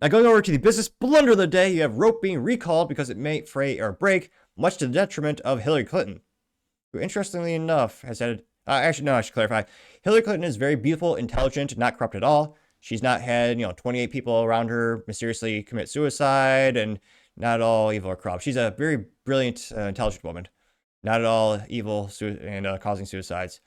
Now, going over to the business blunder of the day, you have rope being recalled because it may fray or break, much to the detriment of Hillary Clinton, who, interestingly enough, has had. Actually, no, I should clarify. Hillary Clinton is very beautiful, intelligent, not corrupt at all. She's not had, 28 people around her mysteriously commit suicide, and not all evil or corrupt. She's a very brilliant, intelligent woman, not at all evil and causing suicides.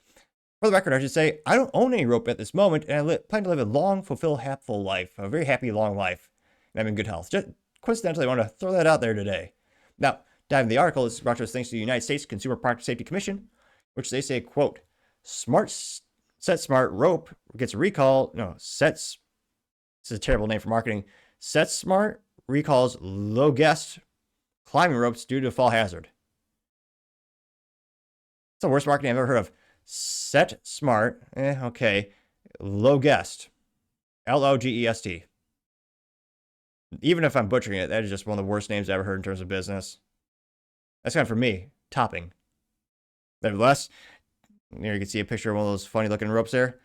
For the record, I should say, I don't own any rope at this moment, and I plan to live a long, fulfilled, happy life, a very happy, long life, and I'm in good health. Just coincidentally, I want to throw that out there today. Now, diving into the article, this is brought to us thanks to the United States Consumer Product Safety Commission, which they say, quote, Set Smart rope gets a recall. No, this is a terrible name for marketing. Set Smart recalls low guest climbing ropes due to fall hazard. It's the worst marketing I've ever heard of. Set Smart, okay. Low guest, Logest. Even if I'm butchering it, that is just one of the worst names I've ever heard in terms of business. That's kind of for me, topping. Nevertheless, here you can see a picture of one of those funny looking ropes there.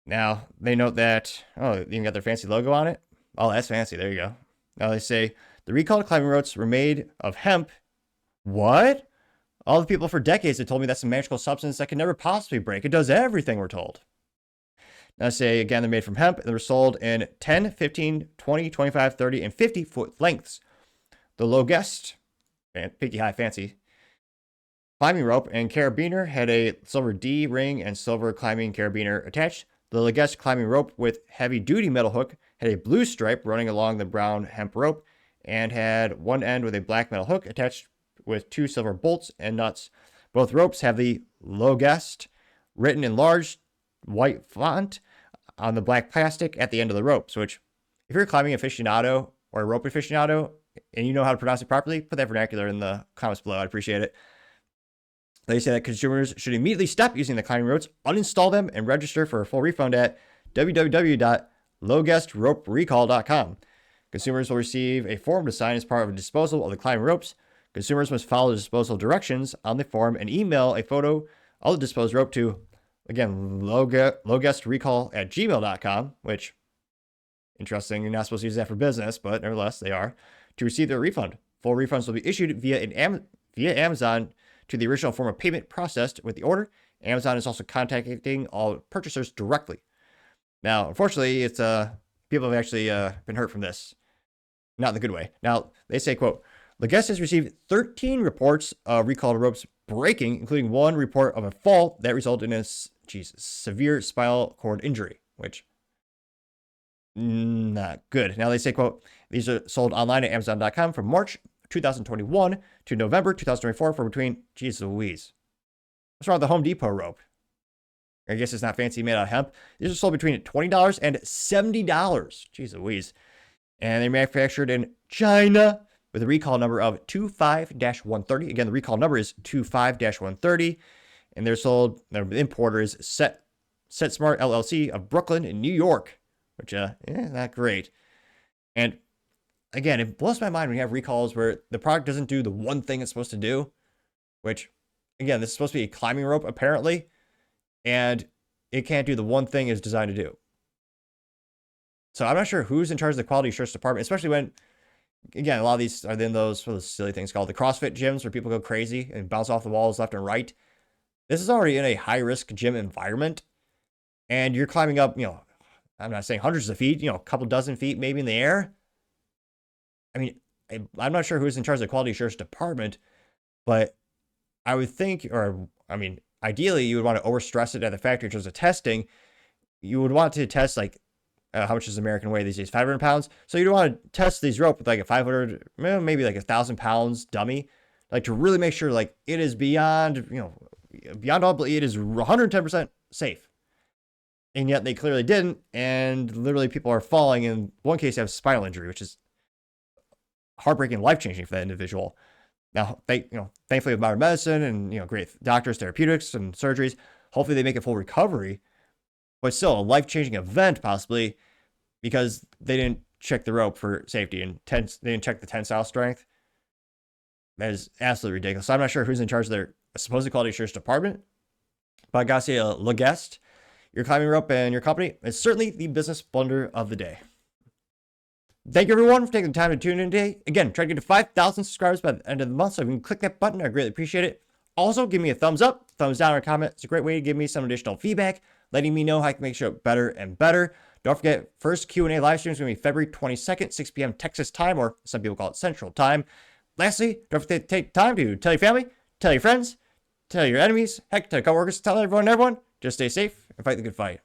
Now, they note that, they even got their fancy logo on it. Oh, that's fancy. There you go. Now they say, the recalled climbing ropes were made of hemp. What? All the people for decades have told me that's a magical substance that can never possibly break. It does everything we're told. Now say again, they're made from hemp and they're sold in 10, 15, 20, 25, 30, and 50-foot lengths. The Logest, picky high fancy, climbing rope and carabiner had a silver D ring and silver climbing carabiner attached. The Logest climbing rope with heavy duty metal hook had a blue stripe running along the brown hemp rope and had one end with a black metal hook attached with 2 silver bolts and nuts. Both ropes have the Logest written in large white font on the black plastic at the end of the ropes, which if you're a climbing aficionado or a rope aficionado and you know how to pronounce it properly, put that vernacular in the comments below. I'd appreciate it. They say that consumers should immediately stop using the climbing ropes, uninstall them, and register for a full refund at www.logestroperecall.com. Consumers will receive a form to sign as part of a disposal of the climbing ropes. Consumers must follow the disposal directions on the form and email a photo of the disposed rope to, again, logestrecall@gmail.com, which, interesting, you're not supposed to use that for business, but nevertheless, they are, to receive their refund. Full refunds will be issued via Amazon to the original form of payment processed with the order. Amazon is also contacting all purchasers directly. Now, unfortunately, it's people have actually been hurt from this. Not in the good way. Now, they say, quote, the guest has received 13 reports of recalled ropes breaking, including one report of a fall that resulted in a severe spinal cord injury, which not good. Now they say, quote, these are sold online at Amazon.com from March 2021 to November 2024 for between, Jesus Louise. What's wrong with the Home Depot rope? I guess it's not fancy, made out of hemp. These are sold between $20 and $70. Jesus Louise. And they're manufactured in China with a recall number of 25-130. Again, the recall number is 25-130. And they're sold, their importer is Set Smart LLC of Brooklyn in New York, which, not great. And again, it blows my mind when you have recalls where the product doesn't do the one thing it's supposed to do, which, again, this is supposed to be a climbing rope, apparently, and it can't do the one thing it's designed to do. So I'm not sure who's in charge of the quality assurance department, especially when, again, a lot of these are in those silly things called the CrossFit gyms where people go crazy and bounce off the walls left and right. This is already in a high-risk gym environment, and you're climbing up, I'm not saying hundreds of feet, a couple dozen feet maybe in the air. I mean, I'm not sure who's in charge of the quality assurance department, but I would think, ideally, you would want to overstress it at the factory in terms of testing. You would want to test, how much is American weight these days? 500 pounds. So you'd want to test these rope with a 500, maybe 1,000 pounds dummy, to really make sure it is beyond all, it is 110% safe. And yet they clearly didn't, and literally people are falling. In one case, they have spinal injury, which is heartbreaking, life-changing for that individual. Now, thankfully with modern medicine and great doctors, therapeutics, and surgeries, hopefully they make a full recovery. But still, a life-changing event possibly because they didn't check the rope for safety and they didn't check the tensile strength. That is absolutely ridiculous. So I'm not sure who's in charge of their supposed quality assurance department, but I gotta say, Logest, your climbing rope and your company is certainly the business blunder of the day. Thank you, everyone, for taking the time to tune in today. Again, try to get to 5,000 subscribers by the end of the month, so if you can click that button, I greatly appreciate it. Also, give me a thumbs up, thumbs down, or a comment. It's a great way to give me some additional feedback, letting me know how I can make sure better and better. Don't forget, first Q&A live stream is going to be February 22nd, 6 p.m. Texas time, or some people call it Central time. Lastly, don't forget to take time to tell your family, tell your friends, tell your enemies, heck, tell your coworkers, tell everyone, just stay safe and fight the good fight.